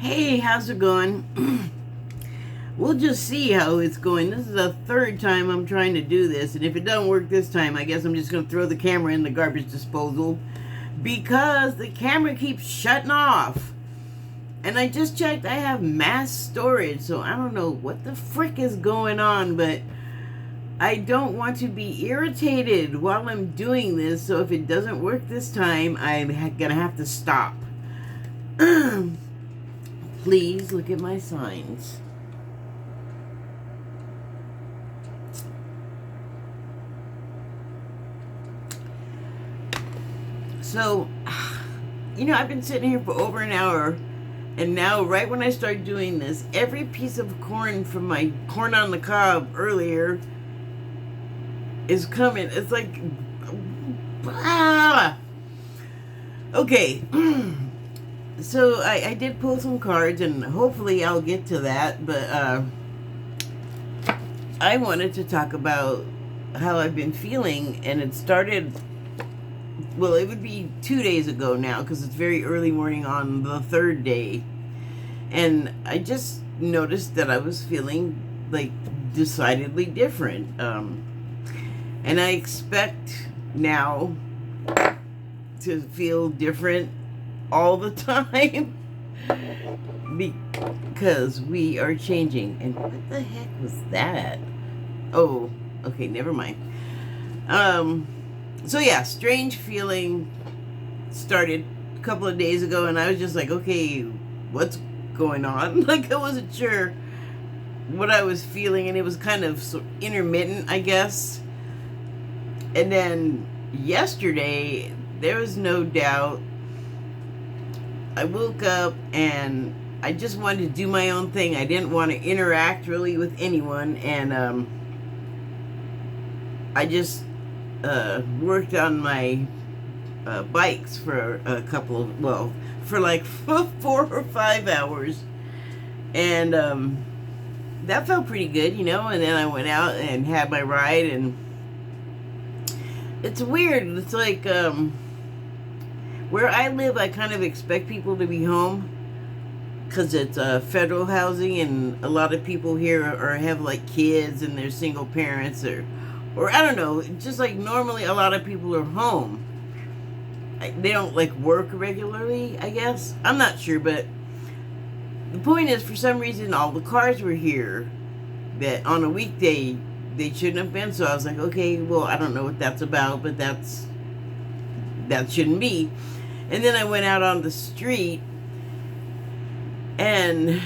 Hey, how's it going? We'll just see how it's going. This is the third time I'm trying to do this, and if it doesn't work this time, I guess I'm just going to throw the camera in the garbage disposal because the camera keeps shutting off. And I just checked, I have mass storage, so I don't know what the frick is going on, but I don't want to be irritated while I'm doing this, so if it doesn't work this time, I'm going to have to stop. Please look at my signs. So, I've been sitting here for over an hour, and now right when I start doing this, every piece of corn from my corn on the cob earlier is coming. It's like, Okay. So I did pull some cards, and hopefully I'll get to that, but I wanted to talk about how I've been feeling, and it started, well, it would be 2 days ago now, because it's very early morning on the third day, and I just noticed that I was feeling, like, decidedly different, and I expect now to feel different all the time because we are changing. And what the heck was that? Oh, okay, never mind. So yeah, strange feeling started a couple of days ago, and I was just like, okay, what's going on? Like, I wasn't sure what I was feeling, and it was kind of intermittent, I guess. And then yesterday, there was no doubt, I woke up and I just wanted to do my own thing. I didn't want to interact really with anyone, and I just worked on my bikes for a couple of, well, for like 4 or 5 hours, and that felt pretty good, and then I went out and had my ride, and it's weird. It's like, where I live, I kind of expect people to be home because it's federal housing, and a lot of people here have like kids and they're single parents, or I don't know, just like normally a lot of people are home. They don't like work regularly, I guess. I'm not sure, but the point is, for some reason, all the cars were here that on a weekday they shouldn't have been. So I was like, okay, well, I don't know what that's about, but that shouldn't be. And then I went out on the street, and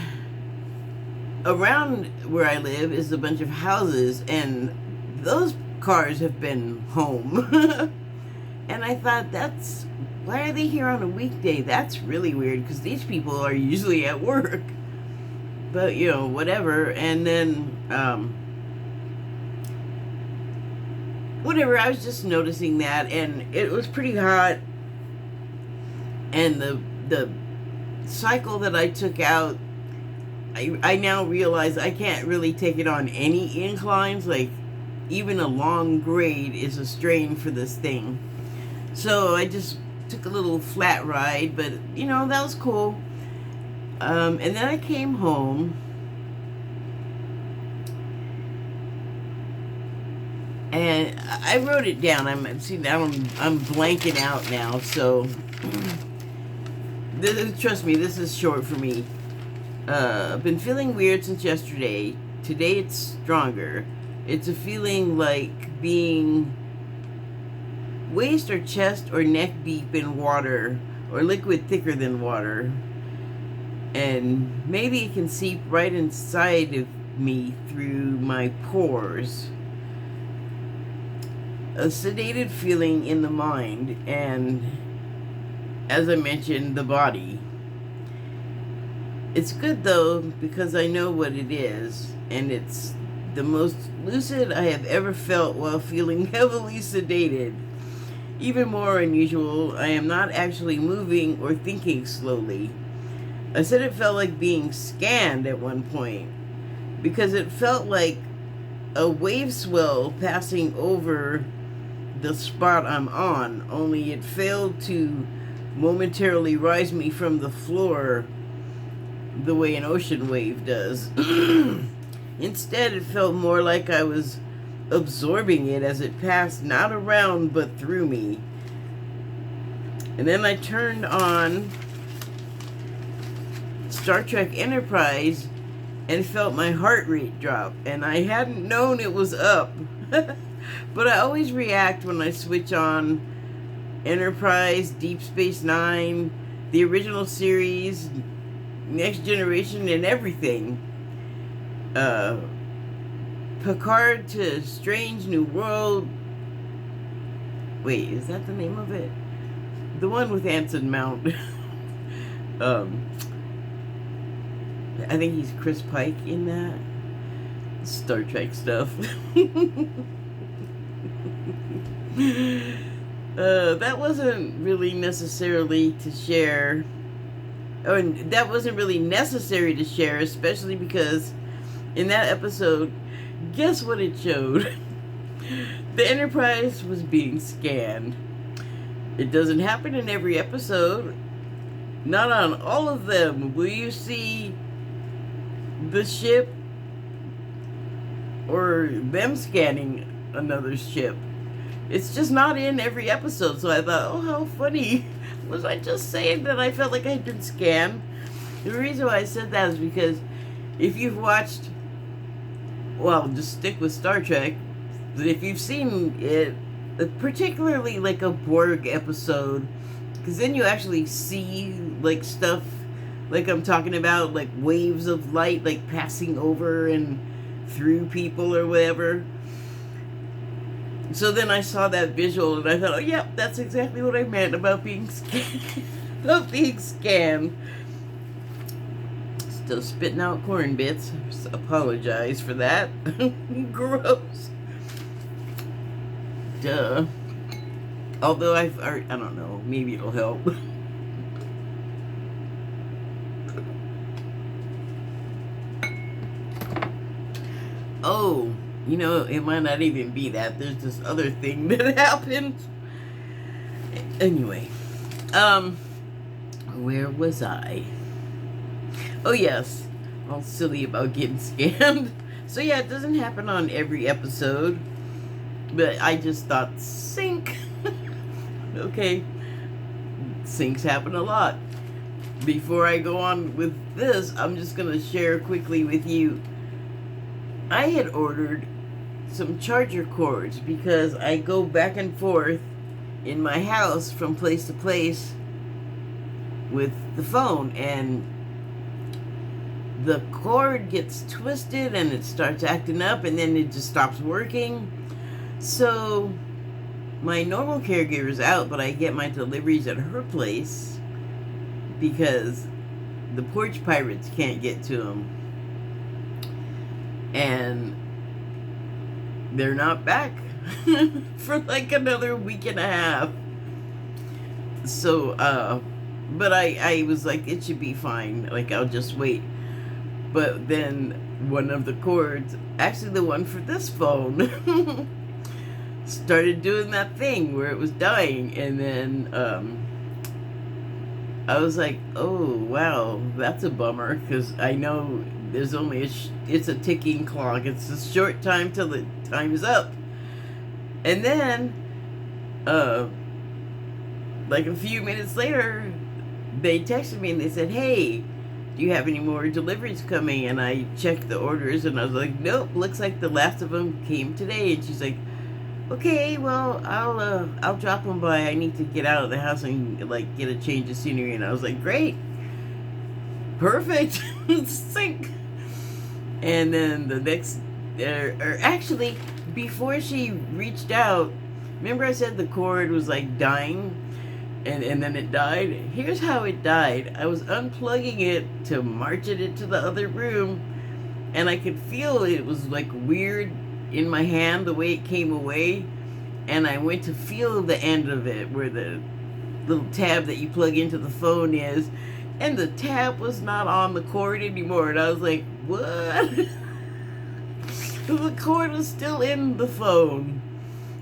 around where I live is a bunch of houses, and those cars have been home. And I thought, why are they here on a weekday? That's really weird, because these people are usually at work. But, whatever. And then, whatever, I was just noticing that, and it was pretty hot. And the cycle that I took out, I now realize I can't really take it on any inclines. Like, even a long grade is a strain for this thing. So I just took a little flat ride, but, that was cool. And then I came home, and I wrote it down. I'm blanking out now, so trust me, this is short for me. I've been feeling weird since yesterday. Today it's stronger. It's a feeling like being waist or chest or neck deep in water, or liquid thicker than water. And maybe it can seep right inside of me through my pores. A sedated feeling in the mind, and as I mentioned, the body. It's good though, because I know what it is, and it's the most lucid I have ever felt while feeling heavily sedated. Even more unusual, I am not actually moving or thinking slowly. I said it felt like being scanned at one point, because it felt like a wave swell passing over the spot I'm on, only it failed to momentarily rise me from the floor the way an ocean wave does. Instead, it felt more like I was absorbing it as it passed not around but through me. And then I turned on Star Trek Enterprise and felt my heart rate drop, and I hadn't known it was up. But I always react when I switch on Enterprise, Deep Space Nine, the original series, Next Generation, and everything. Picard to Strange New World. Wait, is that the name of it? The one with Anson Mount. I think he's Chris Pike in that. Star Trek stuff. That wasn't really necessarily to share. Or that wasn't really necessary to share, especially because in that episode, guess what it showed? The Enterprise was being scanned. It doesn't happen in every episode. Not on all of them will you see the ship or them scanning another ship. It's just not in every episode. So I thought, oh, how funny. Was I just saying that I felt like I had been scanned? The reason why I said that is because if you've watched, well, just stick with Star Trek, if you've seen it, particularly like a Borg episode, because then you actually see like stuff like I'm talking about, like waves of light like passing over and through people or whatever. So then I saw that visual and I thought, oh yep, that's exactly what I meant about being scanned. About being scanned. Still spitting out corn bits. Apologize for that. Gross. Duh. Although I don't know, maybe it'll help. Oh, you know, it might not even be that. There's this other thing that happened. Anyway, where was I? Oh yes, all silly about getting scammed. So yeah, it doesn't happen on every episode, but I just thought sync. Okay, syncs happen a lot. Before I go on with this, I'm just gonna share quickly with you. I had ordered some charger cords because I go back and forth in my house from place to place with the phone, and the cord gets twisted and it starts acting up and then it just stops working. So my normal caregiver's out, but I get my deliveries at her place because the porch pirates can't get to them. And they're not back for like another week and a half. So, but I was like, it should be fine. Like, I'll just wait. But then one of the cords, actually the one for this phone, started doing that thing where it was dying. And then I was like, oh, wow, that's a bummer. Because I know there's only it's a ticking clock. It's a short time till the time is up. And then, like a few minutes later, they texted me and they said, hey, do you have any more deliveries coming? And I checked the orders and I was like, nope, looks like the last of them came today. And she's like, okay, well, I'll drop them by. I need to get out of the house and like get a change of scenery. And I was like, great, perfect, sync. And then the next, or actually, before she reached out, remember I said the cord was like dying, and then it died? Here's how it died. I was unplugging it to march it into the other room, and I could feel it was like weird in my hand the way it came away, and I went to feel the end of it where the little tab that you plug into the phone is, and the tab was not on the cord anymore. And I was like, what? The cord was still in the phone.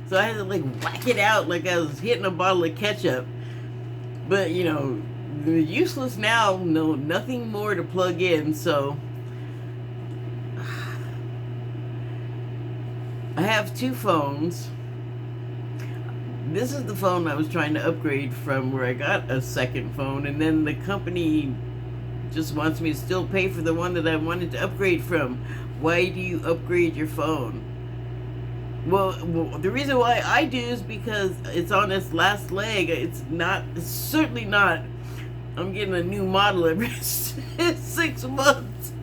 So I had to like whack it out like I was hitting a bottle of ketchup. But, you know, useless now. No, nothing more to plug in. So I have two phones. This is the phone I was trying to upgrade from, where I got a second phone, and then the company just wants me to still pay for the one that I wanted to upgrade from. Why do you upgrade your phone? Well, the reason why I do is because it's on its last leg. It's certainly not, I'm getting a new model every 6 months.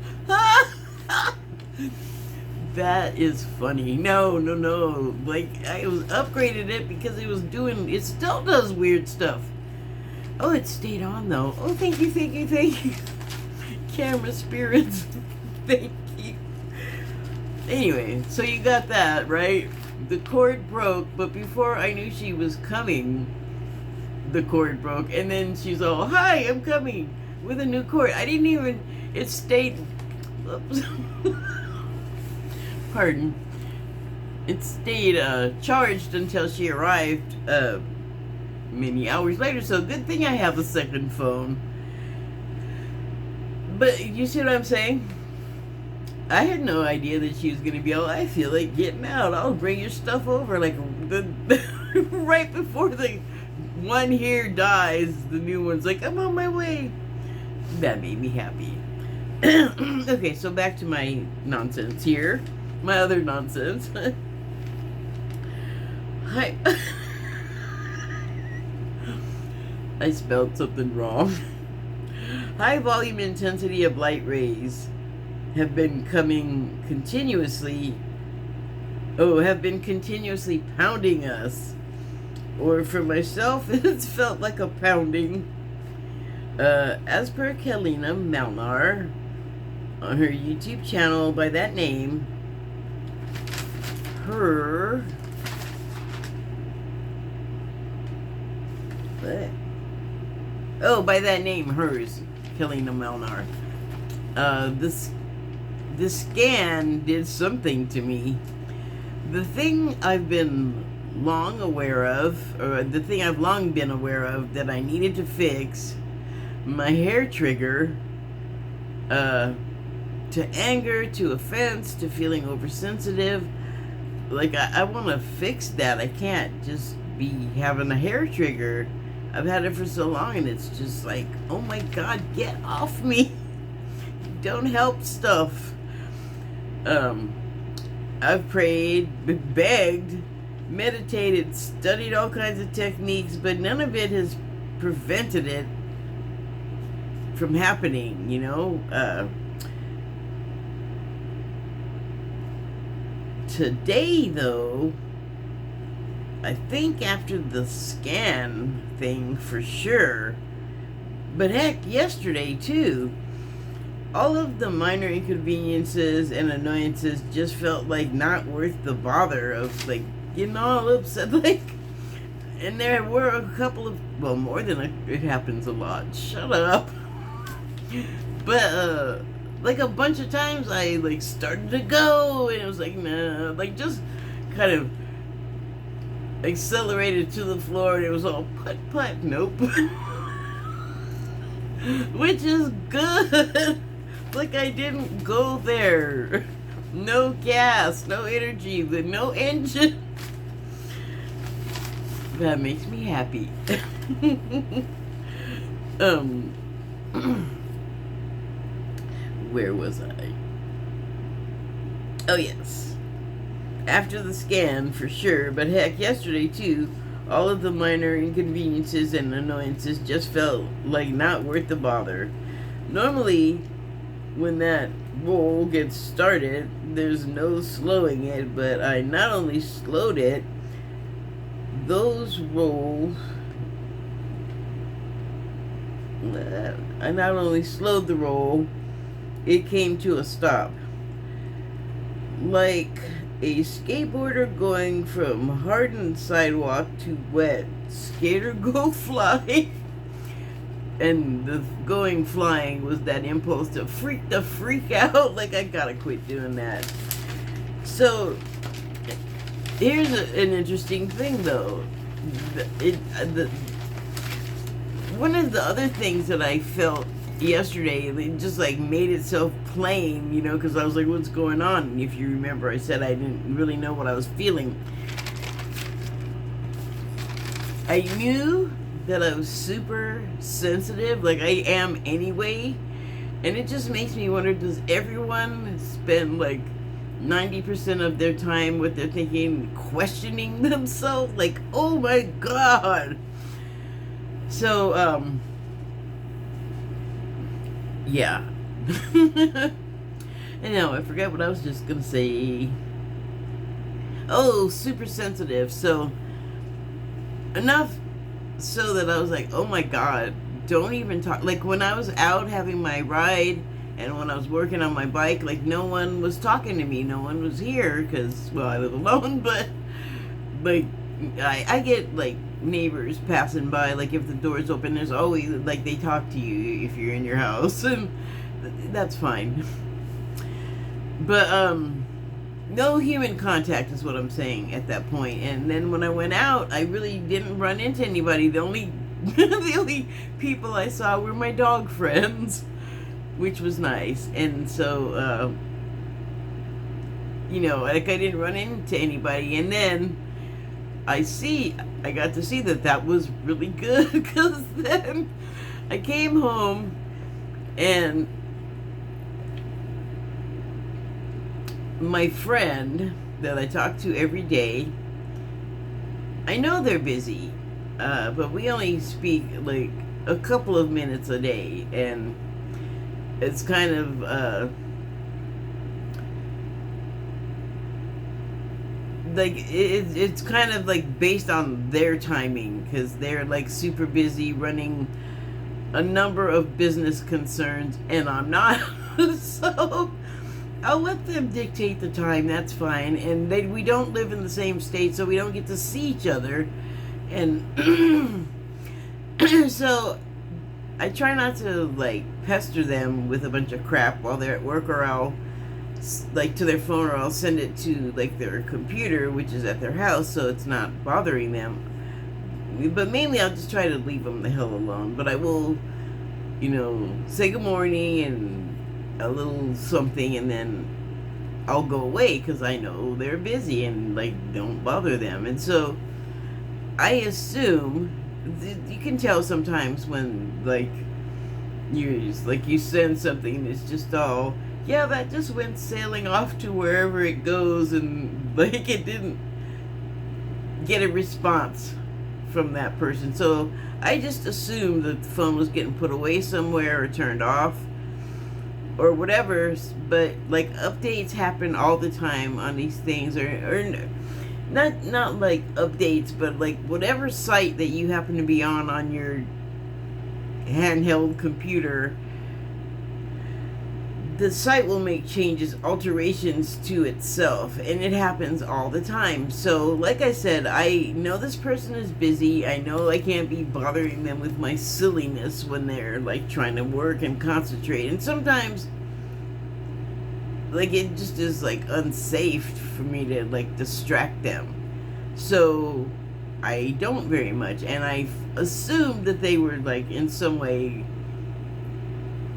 That is funny. No. Like, I was upgraded it because it still does weird stuff. Oh, it stayed on though. Oh, thank you. Camera spirits. Thank you. Anyway, so you got that, right? The cord broke, but before I knew she was coming, the cord broke. And then she's all, hi, I'm coming with a new cord. It stayed, oops. Pardon. It stayed charged until she arrived many hours later. So good thing I have a second phone. But you see what I'm saying? I had no idea that she was going to be all, I feel like getting out. I'll bring your stuff over. Like, right before the one here dies, the new one's like, I'm on my way. That made me happy. Okay, so back to my nonsense here. My other nonsense. I spelled something wrong. High volume intensity of light rays have been continuously pounding us. Or for myself, it's felt like a pounding. As per Kalina Malnar, on her YouTube channel by that name, hers, Kalina Malnar. This scan did something to me. The thing I've long been aware of that I needed to fix, my hair trigger, to anger, to offense, to feeling oversensitive. Like, I want to fix that. I can't just be having a hair trigger. I've had it for so long, and it's just like, oh my God, get off me. Don't help stuff. I've prayed, begged, meditated, studied all kinds of techniques, but none of it has prevented it from happening, you know? Today, though, I think after the scan thing for sure, but heck, yesterday too, all of the minor inconveniences and annoyances just felt like not worth the bother of, like, getting all upset, like, and there were a couple of, well, more than it happens a lot, shut up, but, like, a bunch of times I, like, started to go, and it was like, nah, like, just kind of accelerated to the floor, and it was all putt, nope, which is good. Like, I didn't go there. No gas, no energy, no engine. That makes me happy. Where was I? Oh, yes. After the scan, for sure, but heck, yesterday too, all of the minor inconveniences and annoyances just felt like not worth the bother. Normally, when that roll gets started, there's no slowing it, but I not only slowed it, those rolls, I not only slowed the roll, it came to a stop. Like a skateboarder going from hardened sidewalk to wet, skater go fly. And the going flying was that impulse to freak out. Like, I gotta quit doing that. So, here's an interesting thing, though. one of the other things that I felt yesterday, it just like made itself plain, you know, because I was like, what's going on? And if you remember, I said I didn't really know what I was feeling. I knew that I was super sensitive, like I am anyway, and it just makes me wonder, does everyone spend like 90% of their time what they're thinking, questioning themselves? Like, oh my God. So, yeah. I know, I forgot what I was just gonna say. Oh, super sensitive. So, enough so that I was like, oh my God, don't even talk. Like, when I was out having my ride and when I was working on my bike, like, no one was talking to me. No one was here because, well, I live alone, but, like, I get, like, neighbors passing by. Like, if the door's open, there's always, like, they talk to you if you're in your house, and that's fine. But, no human contact is what I'm saying at that point. And then when I went out, I really didn't run into anybody. The only the only people I saw were my dog friends, which was nice. And so, you know, like, I didn't run into anybody. And then I got to see that was really good, because then I came home and my friend that I talk to every day, I know they're busy, but we only speak like a couple of minutes a day, and it's kind of like it's kind of like based on their timing, because they're like super busy running a number of business concerns, and I'm not. So I'll let them dictate the time. That's fine. And we don't live in the same state, so we don't get to see each other. And so I try not to like pester them with a bunch of crap while they're at work, or I'll like to their phone, or I'll send it to like their computer, which is at their house, so it's not bothering them. But mainly I'll just try to leave them the hell alone. But I will, you know, say good morning and a little something, and then I'll go away because I know they're busy, and like, don't bother them. And so I assume you can tell sometimes when like you send something and it's just all, yeah, that just went sailing off to wherever it goes, and like it didn't get a response from that person. So I just assumed that the phone was getting put away somewhere or turned off or whatever. But like, updates happen all the time on these things, or not like updates, but like whatever site that you happen to be on your handheld computer, the site will make changes, alterations to itself, and it happens all the time. So like I said, I know this person is busy. I know I can't be bothering them with my silliness when they're like trying to work and concentrate, and sometimes like it just is like unsafe for me to like distract them, so I don't very much. And I assumed that they were like in some way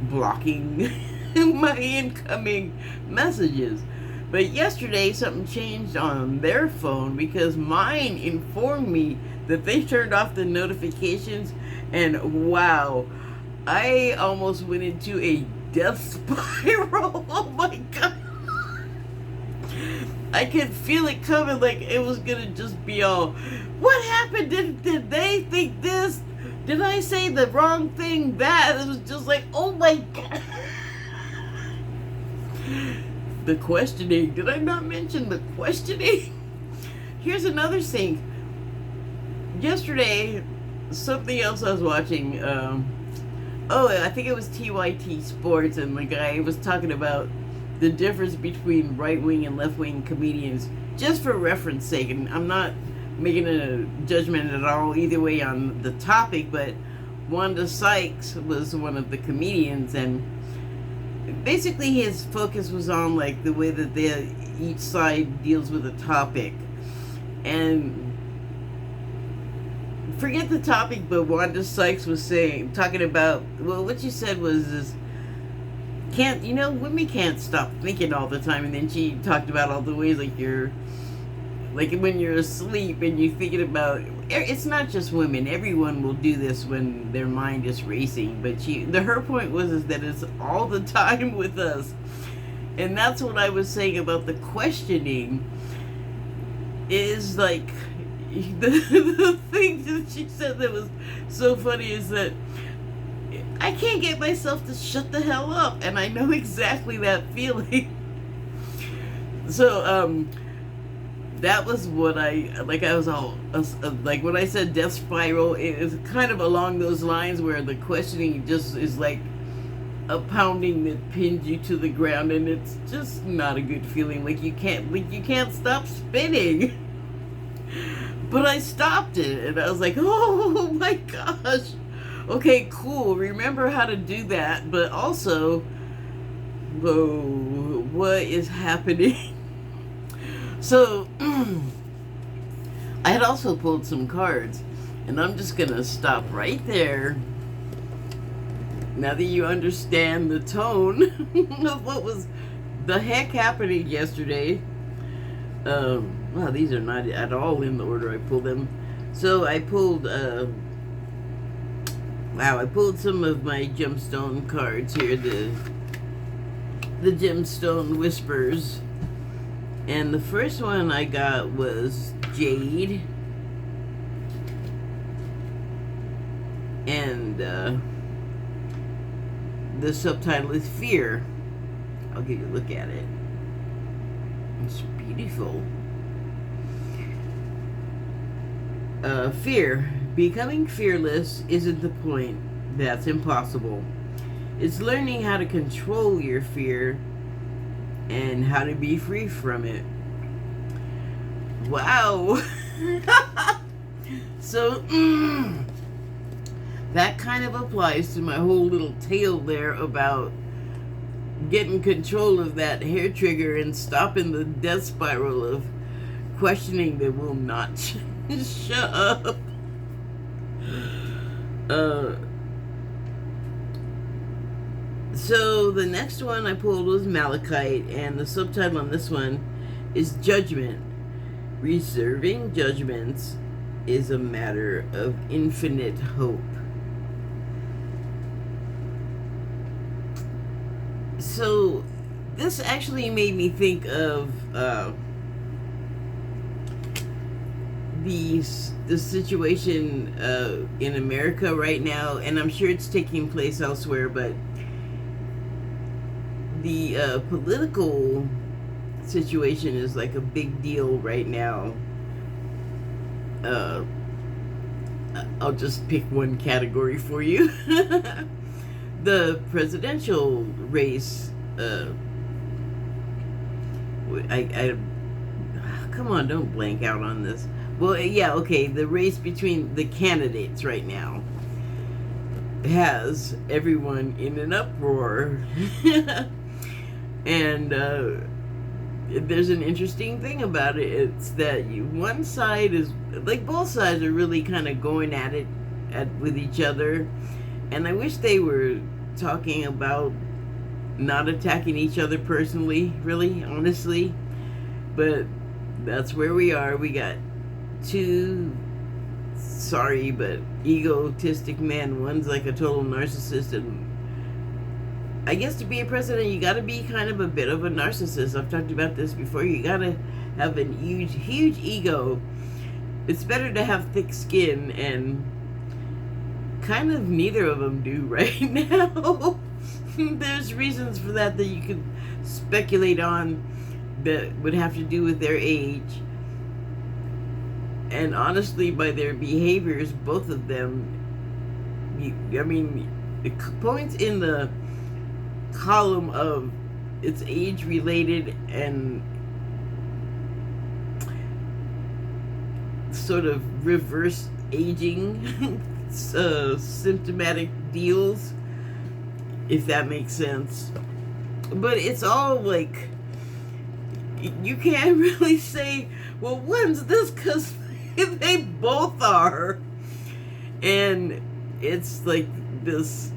blocking my incoming messages. But yesterday something changed on their phone, because mine informed me that they turned off the notifications, and wow, I almost went into a death spiral. Oh my God, I could feel it coming, like it was gonna just be all, what happened? Did they think this? Did I say the wrong thing? That it was just like, oh my God. The questioning. Did I not mention the questioning? Here's another thing. Yesterday, something else I was watching, I think it was TYT Sports, and the guy was talking about the difference between right-wing and left-wing comedians, just for reference sake, and I'm not making a judgment at all either way on the topic, but Wanda Sykes was one of the comedians, and basically his focus was on like the way that each side deals with a topic. And forget the topic, but Wanda Sykes was talking about, well, what she said was this, women can't stop thinking all the time. And then she talked about all the ways, like when you're asleep and you're thinking about, it's not just women, everyone will do this when their mind is racing. But her point was that it's all the time with us. And that's what I was saying about the questioning, is like, the thing that she said that was so funny is that I can't get myself to shut the hell up, and I know exactly that feeling. So, that was what I was all, like when I said death spiral, it is kind of along those lines where the questioning just is like a pounding that pins you to the ground, and it's just not a good feeling. Like you can't stop spinning. But I stopped it, and I was like, oh my gosh. Okay, cool. Remember how to do that, but also, whoa, what is happening? So, I had also pulled some cards, and I'm just going to stop right there. Now that you understand the tone of what was the heck happening yesterday. Wow, these are not at all in the order I pulled them. So I pulled, I pulled some of my gemstone cards here, the gemstone whispers. And the first one I got was Jade. And the subtitle is Fear. I'll give you a look at it. It's beautiful. Fear. Becoming fearless isn't the point. That's impossible. It's learning how to control your fear and how to be free from it. Wow. So, that kind of applies to my whole little tale there about getting control of that hair trigger and stopping the death spiral of questioning that will not shut up. So the next one I pulled was Malachite, and the subtitle on this one is Judgment. Reserving judgments is a matter of infinite hope. So this actually made me think of the situation in America right now, and I'm sure it's taking place elsewhere, but the political situation is like a big deal right now. I'll just pick one category for you. The presidential race. Come on, don't blank out on this. Well, yeah, okay, the race between the candidates right now has everyone in an uproar. And there's an interesting thing about it. It's that one side is, like, both sides are really kind of going at it with each other. And I wish they were talking about not attacking each other personally, really, honestly. But that's where we are. We got two, sorry, but egotistic men. One's like a total narcissist, and I guess to be a president, you gotta be kind of a bit of a narcissist. I've talked about this before. You gotta have a huge ego. It's better to have thick skin, and kind of neither of them do right now. There's reasons for that you could speculate on that would have to do with their age. And honestly, by their behaviors, both of them, the points in the column of it's age related and sort of reverse aging symptomatic deals, if that makes sense. But it's all like, you can't really say, well, one's this, because they both are. And it's like this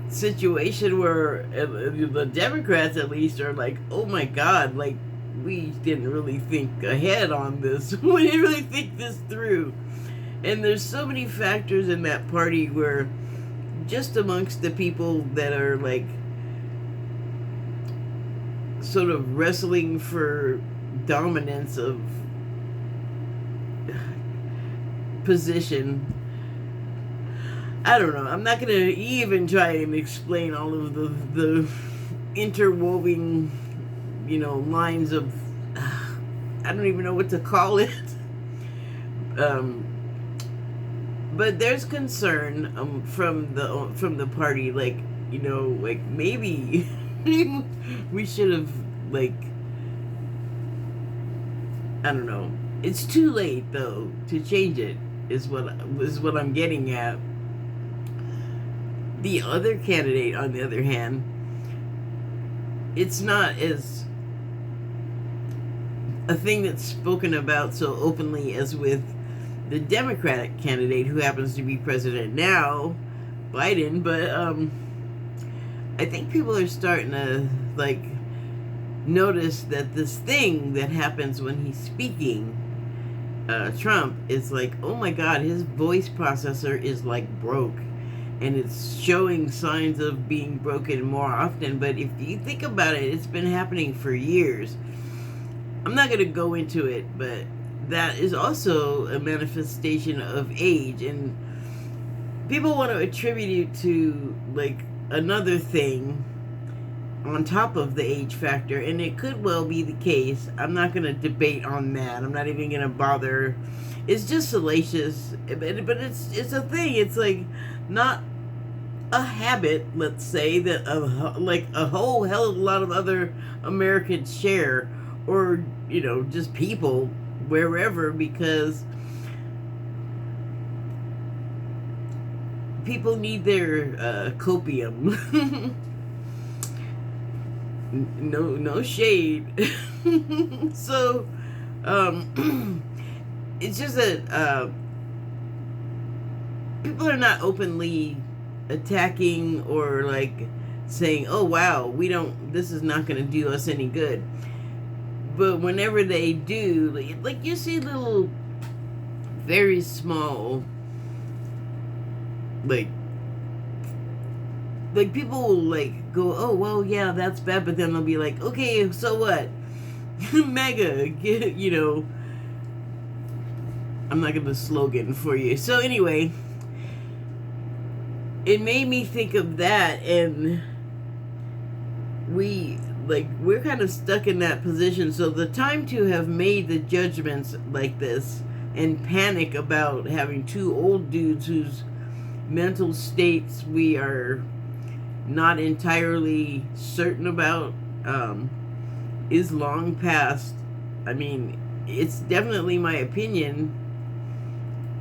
situation where the Democrats, at least, are like, oh my God, like, we didn't really think ahead on this. We didn't really think this through. And there's so many factors in that party where just amongst the people that are like sort of wrestling for dominance of position, I don't know. I'm not going to even try and explain all of the interwoven, lines of, I don't even know what to call it. But there's concern from the party, like, like maybe we should have, like, I don't know. It's too late though to change it. Is what I'm getting at. The other candidate, on the other hand, it's not as a thing that's spoken about so openly as with the Democratic candidate, who happens to be president now, Biden. But I think people are starting to like notice that this thing that happens when he's speaking, Trump, is like, oh my God, his voice processor is like broke. And it's showing signs of being broken more often. But if you think about it, it's been happening for years. I'm not going to go into it, but that is also a manifestation of age. And people want to attribute it to, like, another thing on top of the age factor. And it could well be the case. I'm not going to debate on that. I'm not even going to bother. It's just salacious. But it's a thing. It's like not a habit, let's say, that like a whole hell of a lot of other Americans share, or just people wherever, because people need their copium. No shade. So it's just that people are not openly attacking or like saying, oh wow, this is not going to do us any good. But whenever they do, like you see little very small, like people will like go, oh well, yeah, that's bad, but then they'll be like, okay, so what? Mega, I'm not gonna slogan for you. So anyway, it made me think of that, and we're kind of stuck in that position. So the time to have made the judgments like this and panic about having two old dudes whose mental states we are not entirely certain about is long past. I mean, it's definitely my opinion.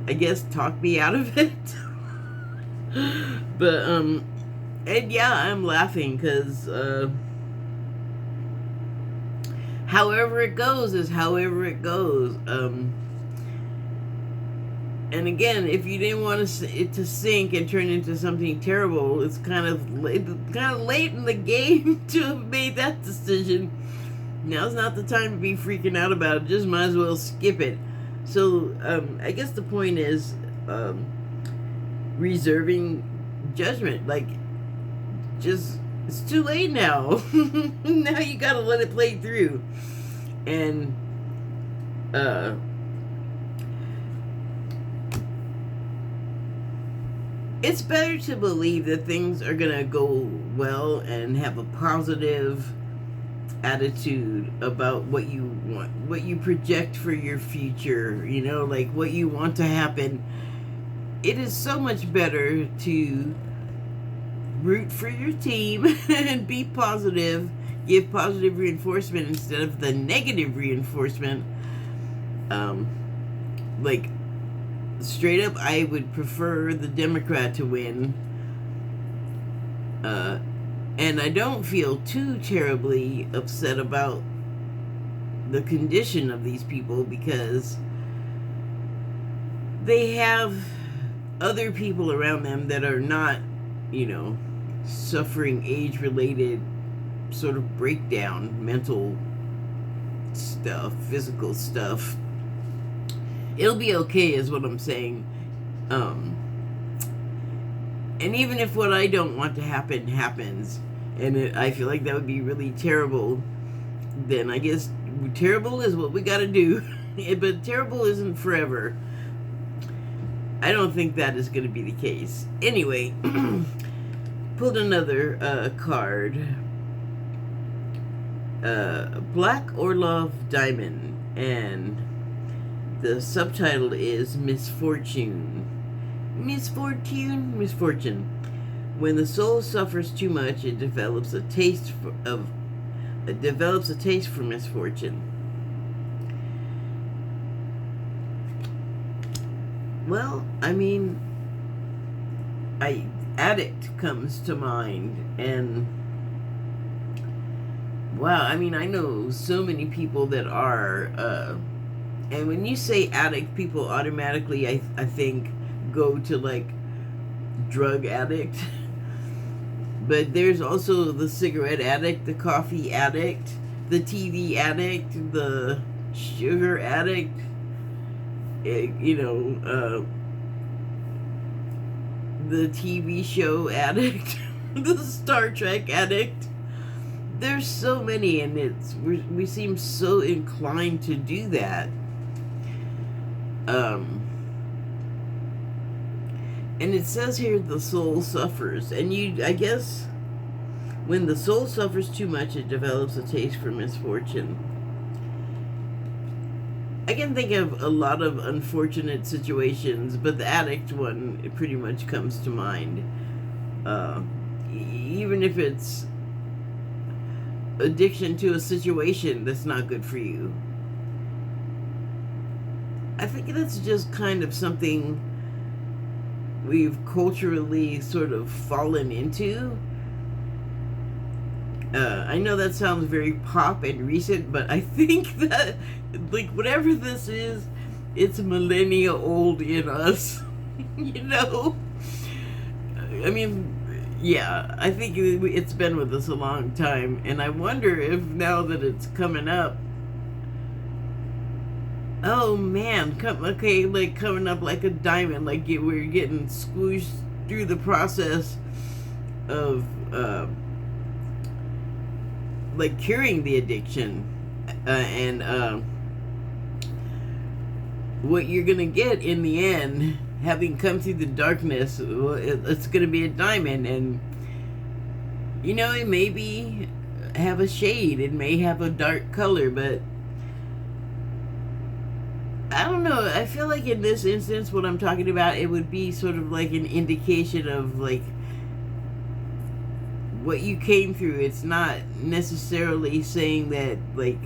I guess talk me out of it. But and yeah, I'm laughing because however it goes is however it goes. And again, if you didn't want it to sink and turn into something terrible, it's kind of late in the game to have made that decision. Now's not the time to be freaking out about it. Just might as well skip it. So I guess the point is reserving judgment. Like, just, it's too late now. Now you gotta let it play through. And it's better to believe that things are gonna go well and have a positive attitude about what you want, what you project for your future, like what you want to happen. It is so much better to root for your team and be positive, give positive reinforcement instead of the negative reinforcement. Like, straight up, I would prefer the Democrat to win. And I don't feel too terribly upset about the condition of these people, because they have other people around them that are not, suffering age-related sort of breakdown, mental stuff, physical stuff, it'll be okay, is what I'm saying. And even if what I don't want to happen happens, and I feel like that would be really terrible, then I guess terrible is what we gotta do. But terrible isn't forever. I don't think that is going to be the case. Anyway, pulled another card. Black or Love Diamond. And the subtitle is Misfortune. Misfortune. When the soul suffers too much, it develops a taste for misfortune. Well, I mean, addict comes to mind, and wow, I mean, I know so many people that are, and when you say addict, people automatically, I think, go to like drug addict. But there's also the cigarette addict, the coffee addict, the TV addict, the sugar addict. The TV show addict, the Star Trek addict. There's so many, and we seem so inclined to do that. And it says here the soul suffers, and I guess when the soul suffers too much, it develops a taste for misfortune. I can think of a lot of unfortunate situations, but the addict one, it pretty much comes to mind. Even if it's addiction to a situation that's not good for you. I think that's just kind of something we've culturally sort of fallen into. I know that sounds very pop and recent, but I think that, like, whatever this is, it's millennia old in us. I mean, yeah, I think it's been with us a long time, and I wonder if now that it's coming up, oh man, coming up like a diamond, like we're getting squooshed through the process of, like curing the addiction, and what you're gonna get in the end, having come through the darkness, it's gonna be a diamond, and it may have a shade, it may have a dark color, but I don't know. I feel like in this instance, what I'm talking about, it would be sort of like an indication of like what you came through. It's not necessarily saying that like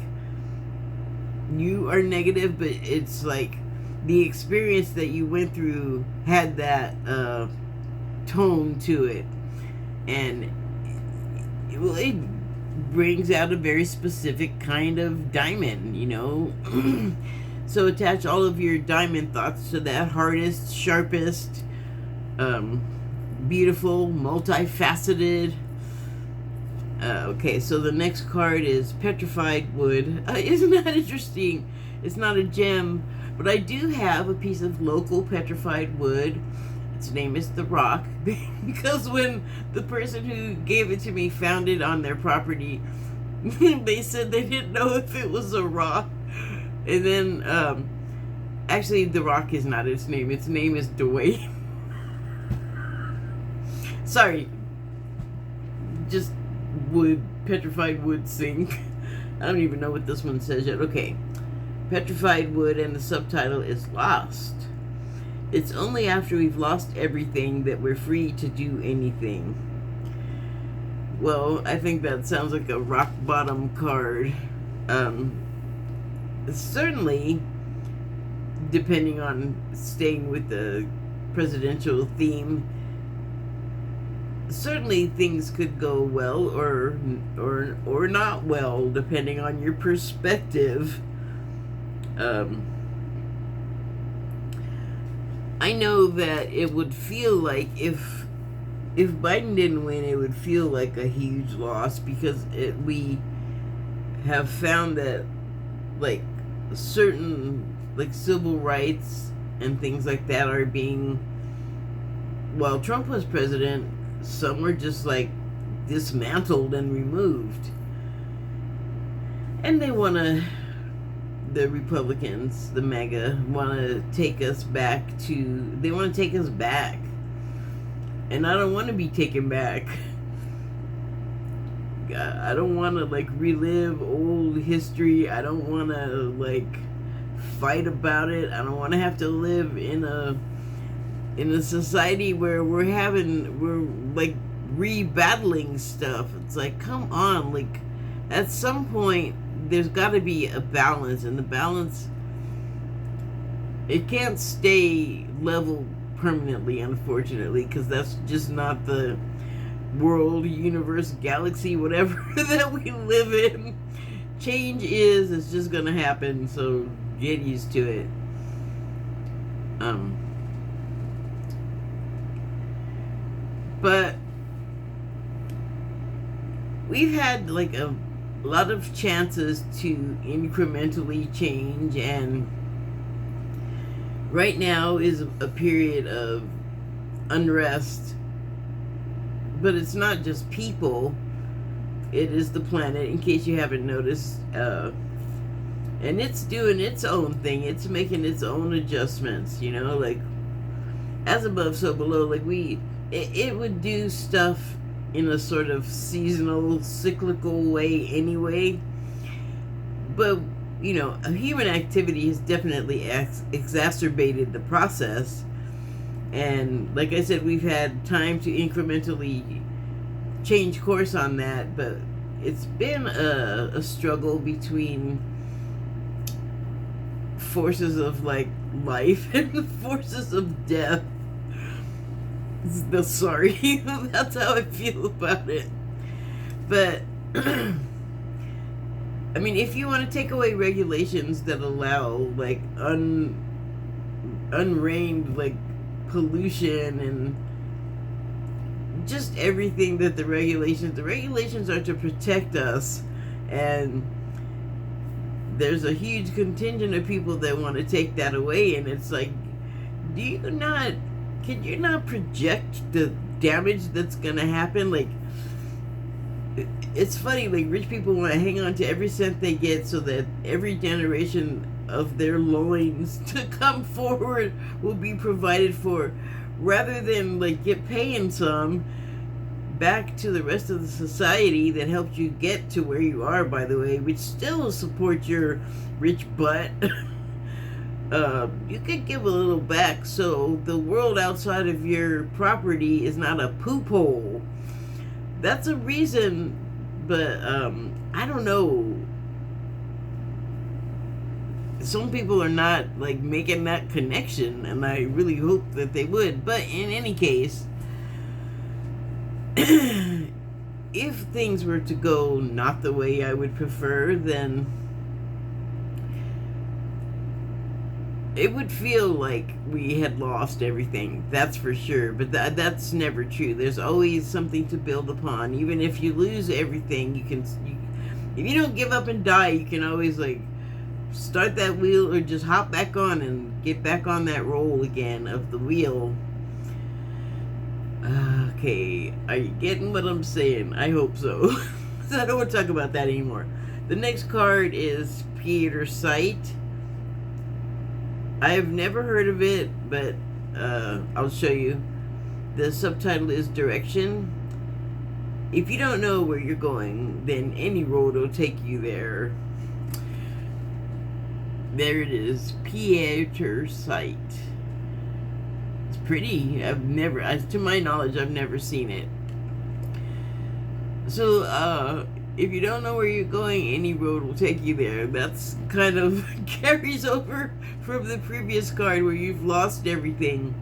you are negative, but it's like the experience that you went through had that tone to it, and it brings out a very specific kind of diamond, So attach all of your diamond thoughts to that hardest, sharpest, beautiful, multifaceted. Okay, so the next card is Petrified Wood. Isn't that interesting? It's not a gem, but I do have a piece of local petrified wood. Its name is The Rock, because when the person who gave it to me found it on their property, they said they didn't know if it was a rock. And then, actually, The Rock is not its name. Its name is Dwayne. Sorry. Just wood, petrified wood sink. I don't even know what this one says yet. Okay. Petrified Wood, and the subtitle is Lost. It's only after we've lost everything that we're free to do anything. Well, I think that sounds like a rock bottom card. Certainly, depending on staying with the presidential theme, certainly things could go well or not well, depending on your perspective. I know that it would feel like if Biden didn't win, it would feel like a huge loss, because we have found that, like, certain, like, civil rights and things like that are being, while Trump was president, some were just, like, dismantled and removed. And they want to, the Republicans, the MAGA, want to take us back to, they want to take us back. And I don't want to be taken back. I don't want to, like, relive old history. I don't want to, like, fight about it. I don't want to have to live in a society where we're like rebattling stuff. It's like, come on, like, at some point there's got to be a balance, and the balance, it can't stay level permanently, unfortunately, because that's just not the world, universe, galaxy, whatever that we live in. Change it's just gonna happen, so get used to it. But we've had, like, a lot of chances to incrementally change, and right now is a period of unrest. But it's not just people, it is the planet, in case you haven't noticed. And it's doing its own thing. It's making its own adjustments, you know, like, as above, so below. Like, it would do stuff in a sort of seasonal, cyclical way anyway. But, you know, human activity has definitely exacerbated the process. And like I said, we've had time to incrementally change course on that, but it's been a struggle between forces of, like, life and the forces of death. Sorry, that's how I feel about it. But I mean, if you want to take away regulations that allow, like, unreined, like, pollution and just everything that the regulations are to protect us, and there's a huge contingent of people that want to take that away, and it's like, can you not project the damage that's gonna happen? Like, it's funny, like, rich people want to hang on to every cent they get so that every generation of their loins to come forward will be provided for, rather than, like, paying some back to the rest of the society that helped you get to where you are, by the way, which still supports your rich butt. You could give a little back so the world outside of your property is not a poop hole. That's a reason, but I don't know. Some people are not, like, making that connection, and I really hope that they would. But in any case, if things were to go not the way I would prefer, then it would feel like we had lost everything, that's for sure. But that's never true. There's always something to build upon. Even if you lose everything, if you don't give up and die, you can always, like, start that wheel, or just hop back on and get back on that roll again of the wheel. Okay, are you getting what I'm saying? I hope so. So I don't want to talk about that anymore. The next card is Peter Sight. I've never heard of it, but I'll show you. The subtitle is Direction. If you don't know where you're going, then any road will take you there. There it is, Peter Sight. It's pretty. To my knowledge, I've never seen it. So, if you don't know where you're going, any road will take you there. That's kind of carries over from the previous card where you've lost everything.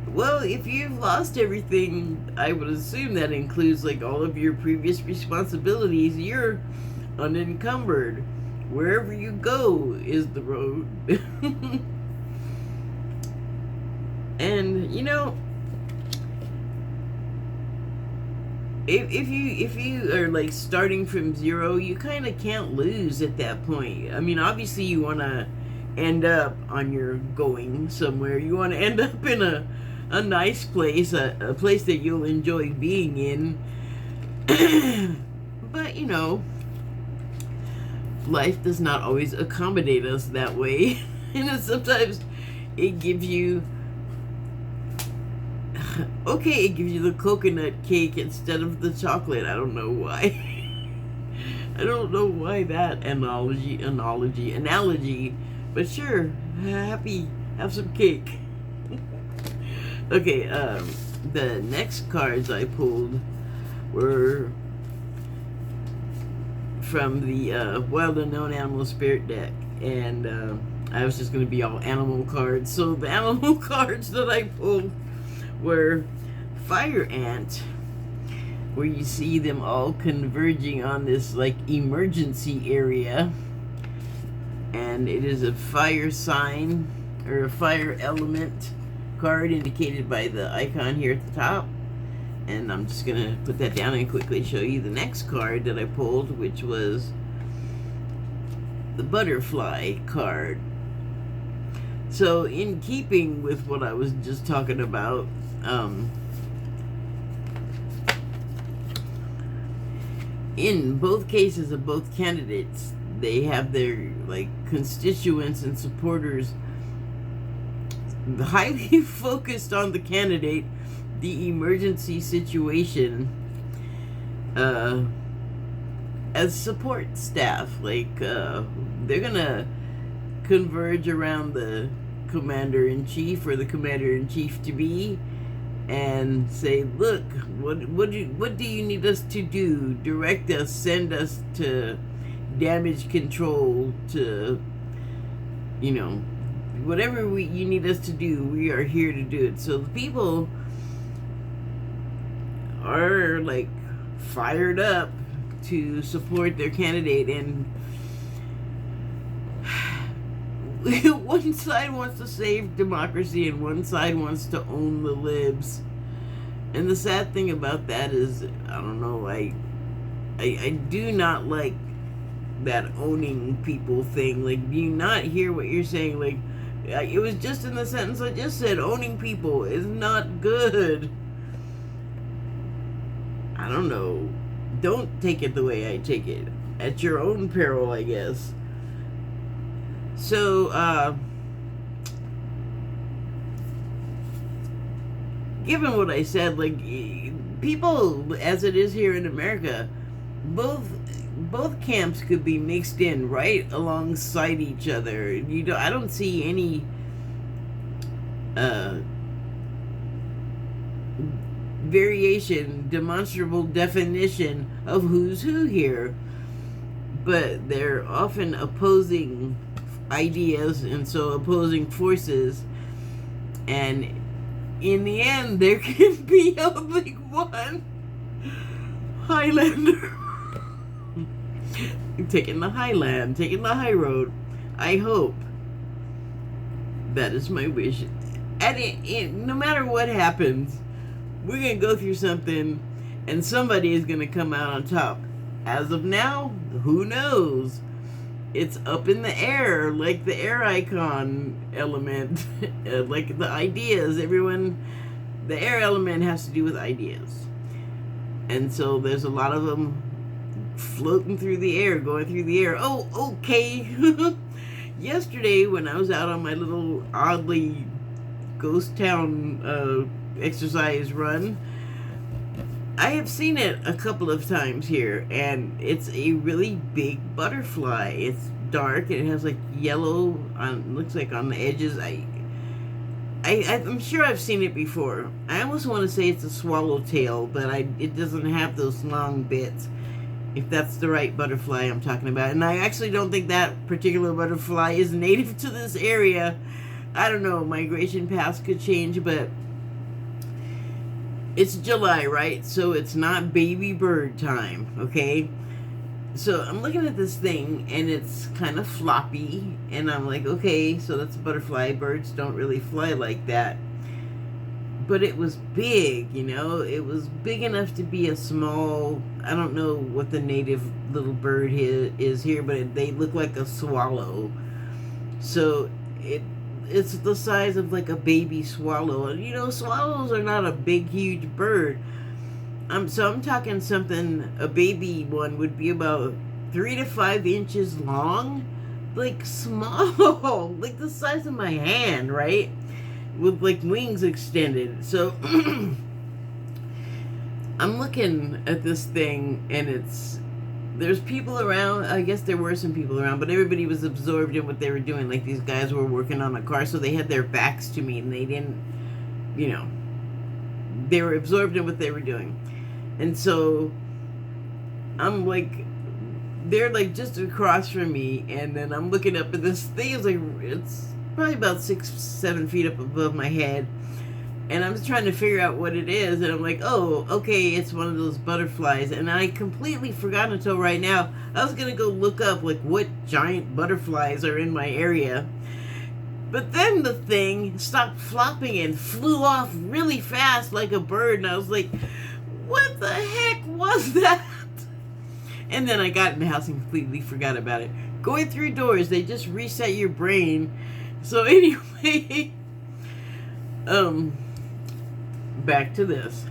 Well, if you've lost everything, I would assume that includes, like, all of your previous responsibilities. You're unencumbered. Wherever you go is the road. And you know, if you are like starting from zero, you kind of can't lose at that point. I mean, obviously you want to end up on your going somewhere. You want to end up in a nice place, a place that you'll enjoy being in. But you know, life does not always accommodate us that way. And sometimes it gives you, okay, it gives you the coconut cake instead of the chocolate. I don't know why. I don't know why that analogy, but sure, have some cake. Okay, the next cards I pulled were from the Wild Unknown Animal Spirit deck, and I was just going to be all animal cards. So the animal cards that I pulled were Fire Ant, where you see them all converging on this like emergency area, and it is a fire sign or a fire element card indicated by the icon here at the top. And I'm just gonna put that down and quickly show you the next card that I pulled, which was the butterfly card. So in keeping with what I was just talking about, in both cases of both candidates, they have their like constituents and supporters highly focused on the candidate, the emergency situation, as support staff. Like they're gonna converge around the commander-in-chief or the commander-in-chief to be and say, look, what do you need us to do? Direct us, send us to damage control, to, you know, whatever you need us to do, we are here to do it. So the people are like fired up to support their candidate, and one side wants to save democracy and one side wants to own the libs. And the sad thing about that is, I don't know, I do not like that owning people thing. Like, do you not hear what you're saying? Like, it was just in the sentence I just said, owning people is not good. I don't know. Don't take it the way I take it. At your own peril, I guess. So, given what I said, like, people, as it is here in America, both camps could be mixed in right alongside each other. I don't see any variation, demonstrable definition of who's who here. But they're often opposing ideas, and so opposing forces, and in the end there can be only one Highlander taking the highland, taking the high road. I hope. That is my wish. And no matter what happens, we're gonna go through something and somebody is gonna come out on top. As of now, who knows? It's up in the air, like the air icon element, like the ideas. The air element has to do with ideas. And so there's a lot of them floating through the air, going through the air. Oh, okay. Yesterday, when I was out on my little oddly ghost town exercise run, I have seen it a couple of times here, and it's a really big butterfly. It's dark, and it has like yellow looks like on the edges. I'm sure I've seen it before. I almost want to say it's a swallowtail, but it doesn't have those long bits, if that's the right butterfly I'm talking about. And I actually don't think that particular butterfly is native to this area. I don't know, migration paths could change, but it's July, right? So it's not baby bird time, okay? So I'm looking at this thing, and it's kind of floppy, and I'm like, okay, so that's a butterfly. Birds don't really fly like that. but it was big, you know. It was big enough to be a small, I don't know what the native little bird is here, but they look like a swallow. So it's the size of like a baby swallow. And you know, swallows are not a big, huge bird. I'm talking something, a baby one would be about 3 to 5 inches long, like small, like the size of my hand, right? With like wings extended. So I'm looking at this thing, and there's people around. I guess there were some people around, but everybody was absorbed in what they were doing. Like these guys were working on a car, so they had their backs to me, and they didn't, you know, they were absorbed in what they were doing. And so I'm like, they're like just across from me, and then I'm looking up at this thing. It's probably about 6-7 feet up above my head, and I'm just trying to figure out what it is. And I'm like, oh, okay, it's one of those butterflies. And I completely forgot until right now. I was gonna go look up like what giant butterflies are in my area. But then the thing stopped flopping and flew off really fast like a bird, and I was like, what the heck was that? And then I got in the house and completely forgot about it. Going through doors, they just reset your brain. So anyway, back to this.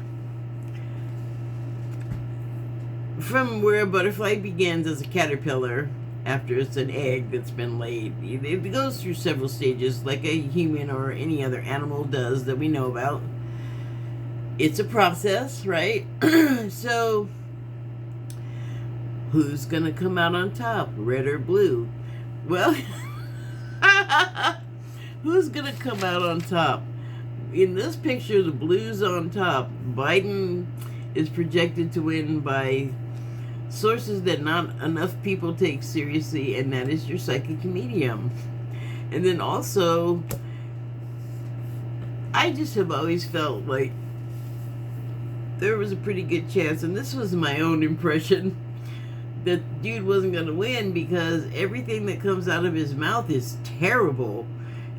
From where a butterfly begins as a caterpillar, after it's an egg that's been laid, it goes through several stages like a human or any other animal does that we know about. It's a process, right? So, who's gonna come out on top, red or blue? Well, who's gonna come out on top? In this picture, the blue's on top. Biden is projected to win by sources that not enough people take seriously, and that is your psychic medium. And then also, I just have always felt like there was a pretty good chance, and this was my own impression, that dude wasn't going to win because everything that comes out of his mouth is terrible.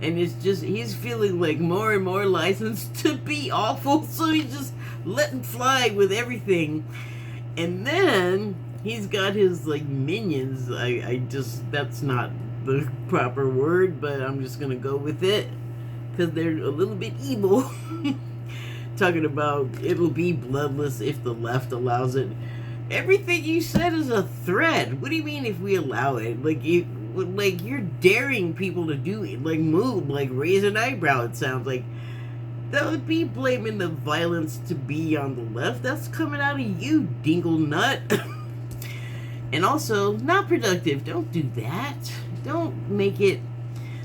And it's just, he's feeling like more and more licensed to be awful, so he's just letting fly with everything. And then he's got his like minions. I just, that's not the proper word, but I'm just going to go with it because they're a little bit evil. Talking about it'll be bloodless if the left allows it. Everything you said is a threat. What do you mean if we allow it? Like you're daring people to do it, like move, like raise an eyebrow. It sounds like that would be blaming the violence to be on the left. That's coming out of you, dingle nut. And also not productive. Don't do that. Don't make it.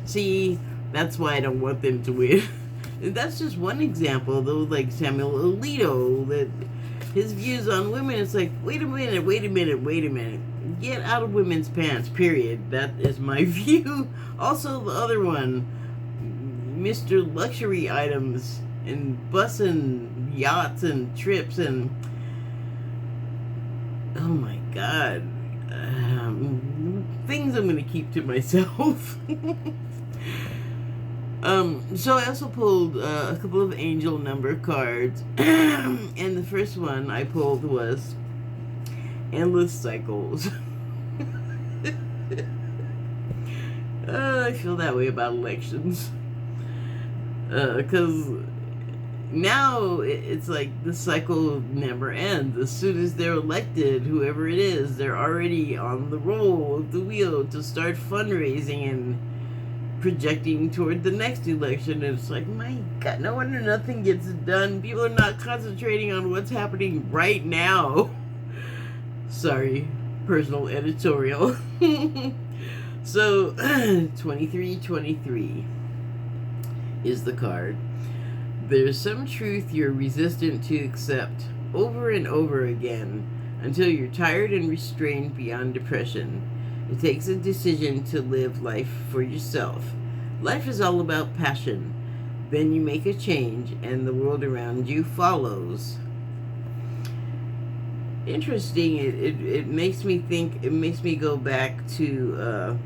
See, that's why I don't want them to win. That's just one example, though, like Samuel Alito, that his views on women, it's like, wait a minute. Get out of women's pants, period. That is my view. Also, the other one, Mr. Luxury items and bus and yachts and trips and, oh my God, things I'm going to keep to myself. So I also pulled a couple of angel number cards, and the first one I pulled was endless cycles. I feel that way about elections, because now it's like the cycle never ends. As soon as they're elected, whoever it is, they're already on the roll of the wheel to start fundraising and projecting toward the next election. And it's like, my God, no wonder nothing gets done. People are not concentrating on what's happening right now. Sorry, personal editorial. So 2323 is the card. There's some truth you're resistant to accept over and over again until you're tired and restrained beyond depression. It takes a decision to live life for yourself. Life is all about passion. Then you make a change and the world around you follows. Interesting. It makes me think, it makes me go back to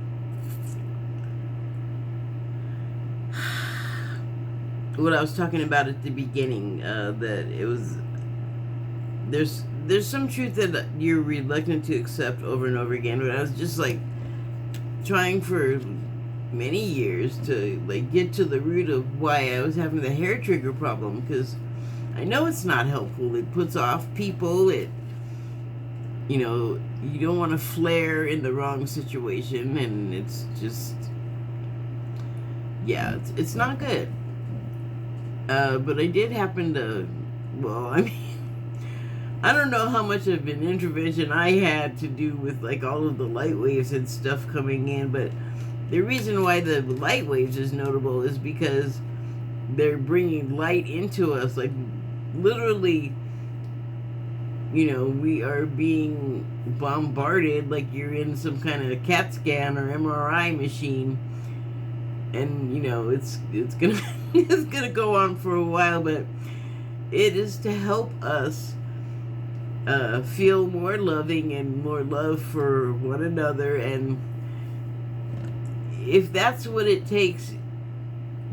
what I was talking about at the beginning, that it was there's some truth that you're reluctant to accept over and over again. But I was just like trying for many years to like get to the root of why I was having the hair trigger problem, because I know it's not helpful. It puts off people. You don't want to flare in the wrong situation, and it's just, yeah, it's not good. But I did happen to, well, I mean, I don't know how much of an intervention I had to do with like all of the light waves and stuff coming in, but the reason why the light waves is notable is because they're bringing light into us, like literally, we are being bombarded like you're in some kind of CAT scan or MRI machine, and it's gonna it's gonna go on for a while, but it is to help us feel more loving and more love for one another. And if that's what it takes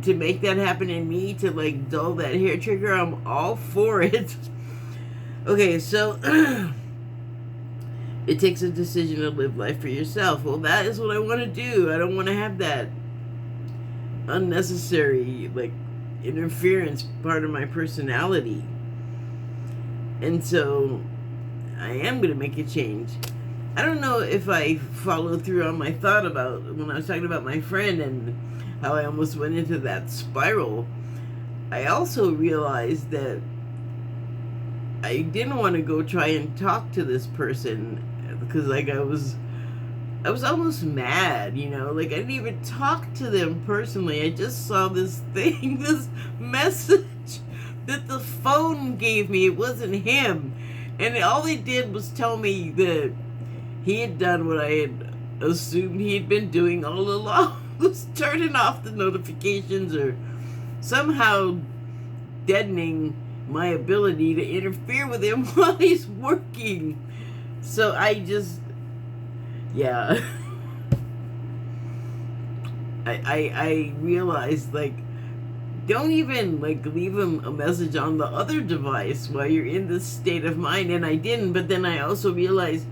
to make that happen in me, to like dull that hair trigger, I'm all for it. Okay, so it takes a decision to live life for yourself. Well, that is what I want to do. I don't want to have that unnecessary like interference part of my personality. And so I am going to make a change. I don't know if I followed through on my thought about when I was talking about my friend and how I almost went into that spiral. I also realized that I didn't want to go try and talk to this person, because like I was almost mad, like I didn't even talk to them personally. I just saw this thing, this message that the phone gave me. It wasn't him, and all they did was tell me that he had done what I had assumed he had been doing all along, was turning off the notifications or somehow deadening my ability to interfere with him while he's working. So I just, yeah. I realized, like, don't even, like, leave him a message on the other device while you're in this state of mind. And I didn't, but then I also realized,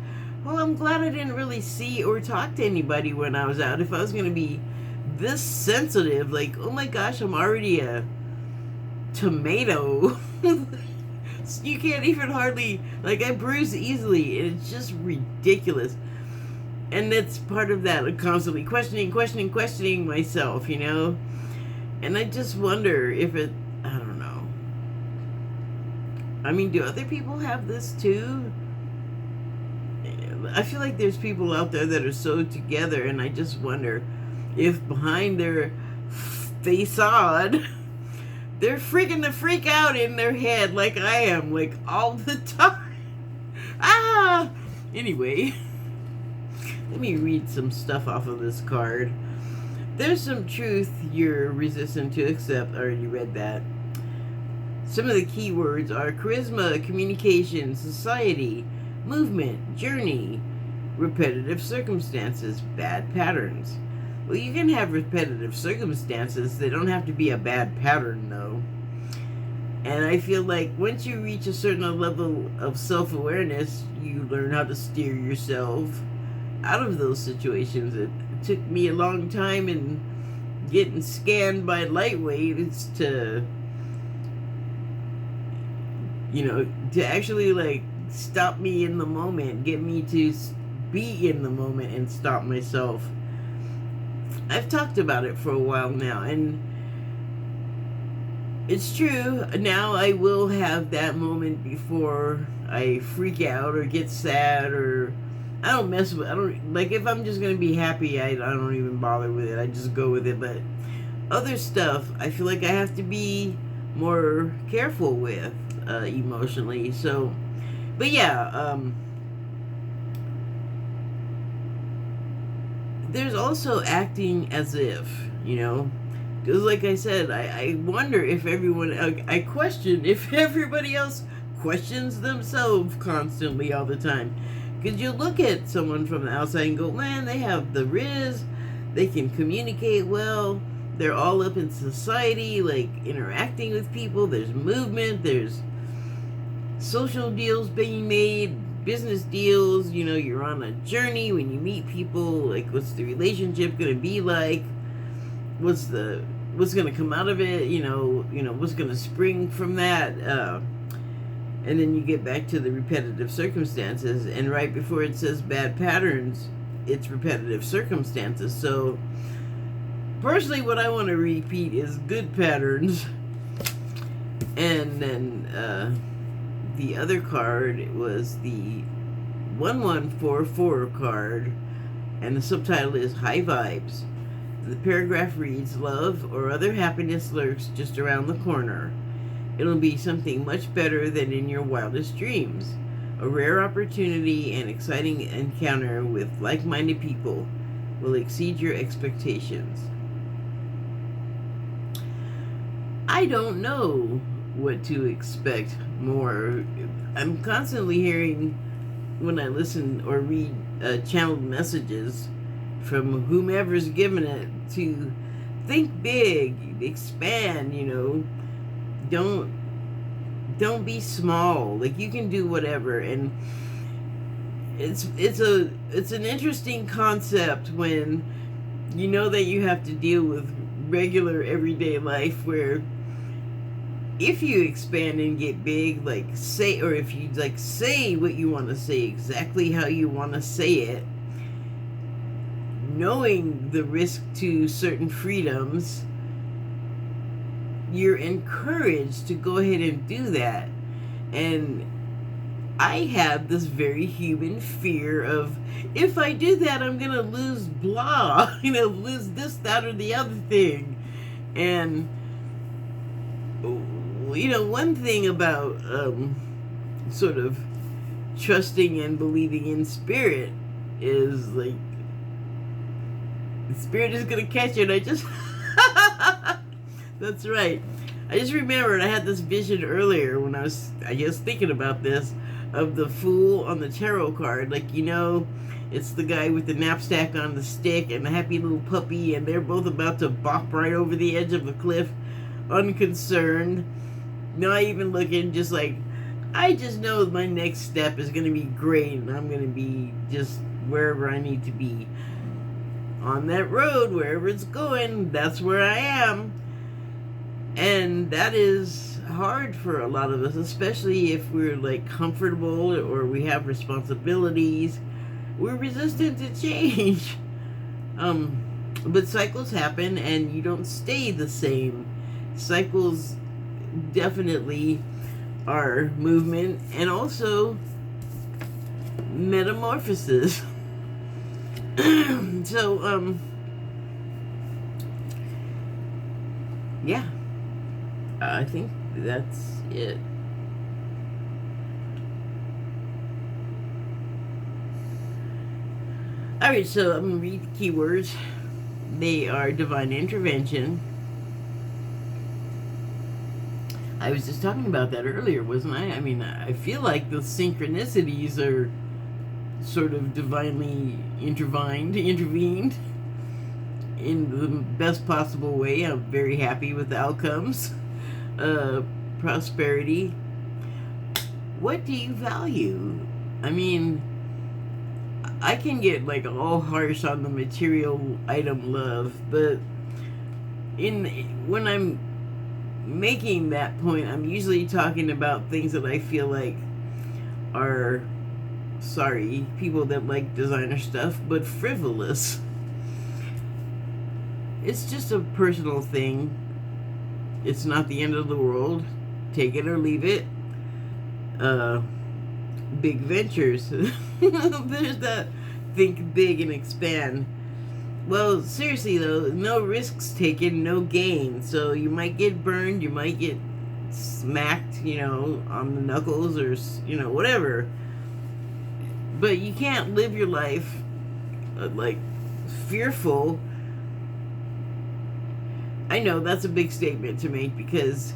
well, I'm glad I didn't really see or talk to anybody when I was out. If I was going to be this sensitive, like, oh my gosh, I'm already a tomato. You can't even hardly, like, I bruise easily, and it's just ridiculous. And that's part of that, like, constantly questioning myself, and I just wonder if it, I don't know, I mean, do other people have this too? I feel like there's people out there that are so together, and I just wonder if behind their facade they're freaking the freak out in their head like I am, like all the time. Anyway, let me read some stuff off of this card. There's some truth you're resistant to accept. I already read that. Some of the key words are charisma, communication, society, movement, journey, repetitive circumstances, bad patterns. Well, you can have repetitive circumstances. They don't have to be a bad pattern, though. And I feel like once you reach a certain level of self-awareness, you learn how to steer yourself out of those situations. It took me a long time in getting scanned by light waves to, to actually, like, stop me in the moment, get me to be in the moment and stop myself. I've talked about it for a while now, and it's true. Now I will have that moment before I freak out or get sad, or I don't like, if I'm just going to be happy, I don't even bother with it. I just go with it. But other stuff, I feel like I have to be more careful with emotionally. So, but yeah, there's also acting as if, because like I said, I wonder if I question if everybody else questions themselves constantly all the time. Because you look at someone from the outside and go, man, they have the riz, they can communicate well, they're all up in society, like interacting with people. There's movement, there's social deals being made, business deals. You know, you're on a journey when you meet people. Like, what's the relationship gonna be like? What's gonna come out of it? You know, what's gonna spring from that? And then you get back to the repetitive circumstances, and right before it says bad patterns, it's repetitive circumstances. So personally, what I want to repeat is good patterns. And then the other card was the 1144 card, and the subtitle is High Vibes. The paragraph reads, "Love or other happiness lurks just around the corner. It'll be something much better than in your wildest dreams. A rare opportunity and exciting encounter with like-minded people will exceed your expectations." I don't know what to expect more. I'm constantly hearing, when I listen or read channeled messages from whomever's giving it, to think big, expand, don't be small. Like, you can do whatever. And it's an interesting concept when you know that you have to deal with regular everyday life, where if you expand and get big, like say, or if you like say what you want to say exactly how you want to say it, knowing the risk to certain freedoms, you're encouraged to go ahead and do that. And I have this very human fear of, if I do that, I'm gonna lose blah, lose this, that, or the other thing. And one thing about sort of trusting and believing in spirit is, like, the spirit is gonna catch you. And I just that's right. I just remembered I had this vision earlier when I was thinking about this, of the Fool on the tarot card. Like, it's the guy with the knapsack on the stick and the happy little puppy, and they're both about to bop right over the edge of the cliff, unconcerned, not even looking, just like, I just know my next step is going to be great, and I'm going to be just wherever I need to be. On that road, wherever it's going, that's where I am. And that is hard for a lot of us, especially if we're, like, comfortable or we have responsibilities. We're resistant to change. But cycles happen, and you don't stay the same. Cycles definitely are movement and also metamorphosis. So, yeah. I think that's it. Alright, so I'm going to read the keywords. They are divine intervention. I was just talking about that earlier, wasn't I? I mean, I feel like the synchronicities are sort of divinely intervened in the best possible way. I'm very happy with the outcomes. Prosperity. What do you value? I mean, I can get, like, all harsh on the material item love, but when I'm making that point, I'm usually talking about things that I feel like are, sorry, people that like designer stuff, but frivolous. It's just a personal thing. It's not the end of the world. Take it or leave it. Big ventures. There's that think big and expand. Well, seriously though, no risks taken, no gain. So you might get burned, you might get smacked, on the knuckles, or, whatever. But you can't live your life, like, fearful. I know that's a big statement to make, because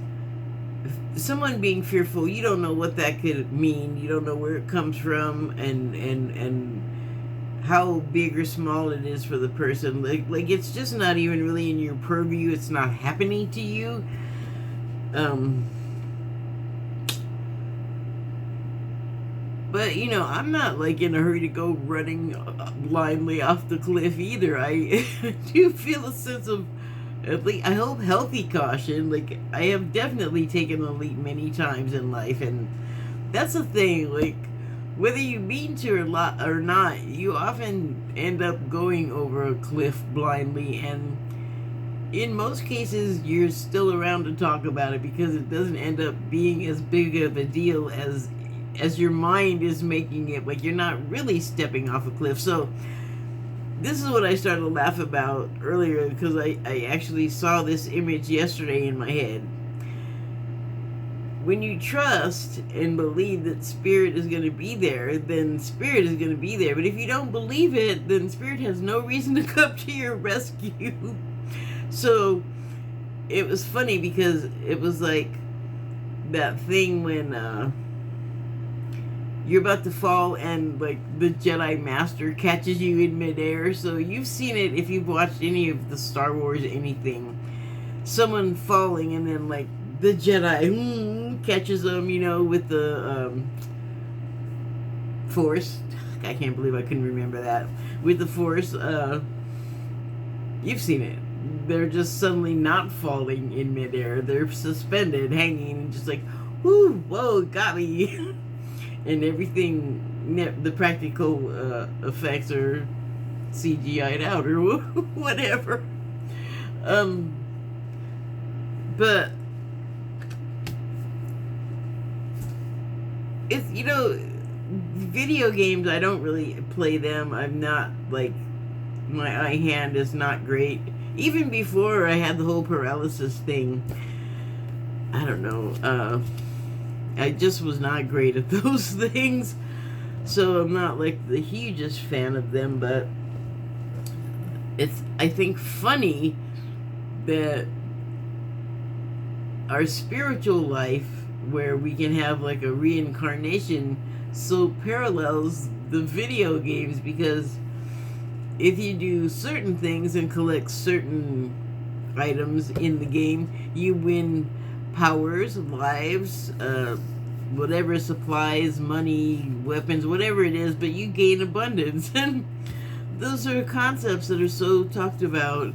someone being fearful, you don't know what that could mean. You don't know where it comes from and how big or small it is for the person. Like it's just not even really in your purview. It's not happening to you. But I'm not like in a hurry to go running blindly off the cliff either. I do feel a sense of, at least I hope, healthy caution. Like I have definitely taken the leap many times in life, and that's the thing. Like whether you mean to or not, you often end up going over a cliff blindly, and in most cases you're still around to talk about it because it doesn't end up being as big of a deal as your mind is making it. Like you're not really stepping off a cliff. So this is what I started to laugh about earlier, because I actually saw this image yesterday in my head. When you trust and believe that Spirit is going to be there, then Spirit is going to be there. But if you don't believe it, then Spirit has no reason to come to your rescue. So it was funny because it was like that thing when you're about to fall and like the Jedi Master catches you in midair. So you've seen it if you've watched any of the Star Wars anything. Someone falling and then like the Jedi catches them, with the Force. I can't believe I couldn't remember that. With the Force, you've seen it. They're just suddenly not falling in midair. They're suspended, hanging, just like, whoo, whoa, got me. And everything, the practical effects are CGI'd out or whatever. But it's, video games, I don't really play them. I'm not, like, my eye hand is not great. Even before I had the whole paralysis thing, I don't know, I just was not great at those things. So I'm not like the hugest fan of them, but it's, I think, funny that our spiritual life, where we can have like a reincarnation, so parallels the video games, because if you do certain things and collect certain items in the game, you win powers, lives, whatever, supplies, money, weapons, whatever it is, but you gain abundance. And those are concepts that are so talked about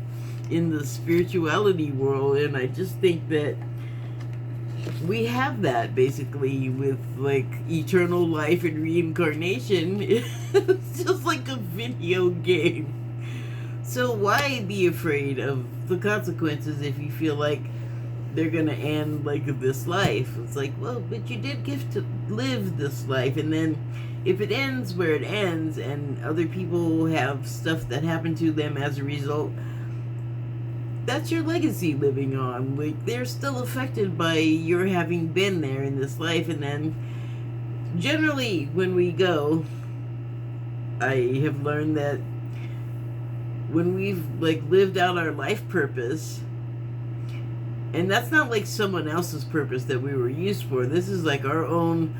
in the spirituality world, and I just think that we have that basically with like eternal life and reincarnation. It's just like a video game. So why be afraid of the consequences if you feel like they're gonna end like this life? It's like, well, but you did get to live this life, and then if it ends where it ends and other people have stuff that happened to them as a result, that's your legacy living on. Like, they're still affected by your having been there in this life. And then generally when we go, I have learned that when we've like lived out our life purpose, and that's not like someone else's purpose that we were used for, this is like our own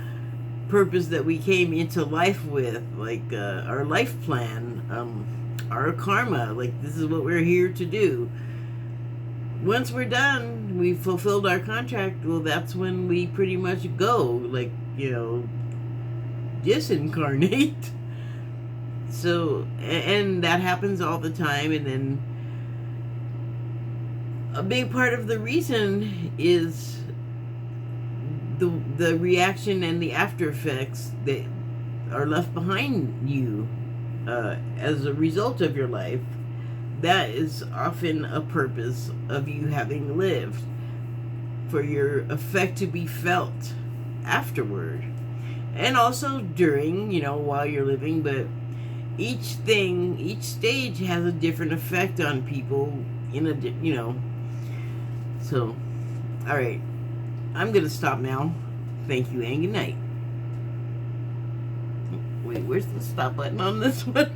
purpose that we came into life with, like our life plan, our karma, like this is what we're here to do. Once we're done, we fulfilled our contract, well, that's when we pretty much go, like, disincarnate. So, and that happens all the time. And then a big part of the reason is the reaction and the after effects that are left behind you as a result of your life. That is often a purpose of you having lived, for your effect to be felt afterward, and also during, while you're living. But each stage has a different effect on people in a, so, all right, I'm gonna stop now. Thank you and good night. Wait, where's the stop button on this one?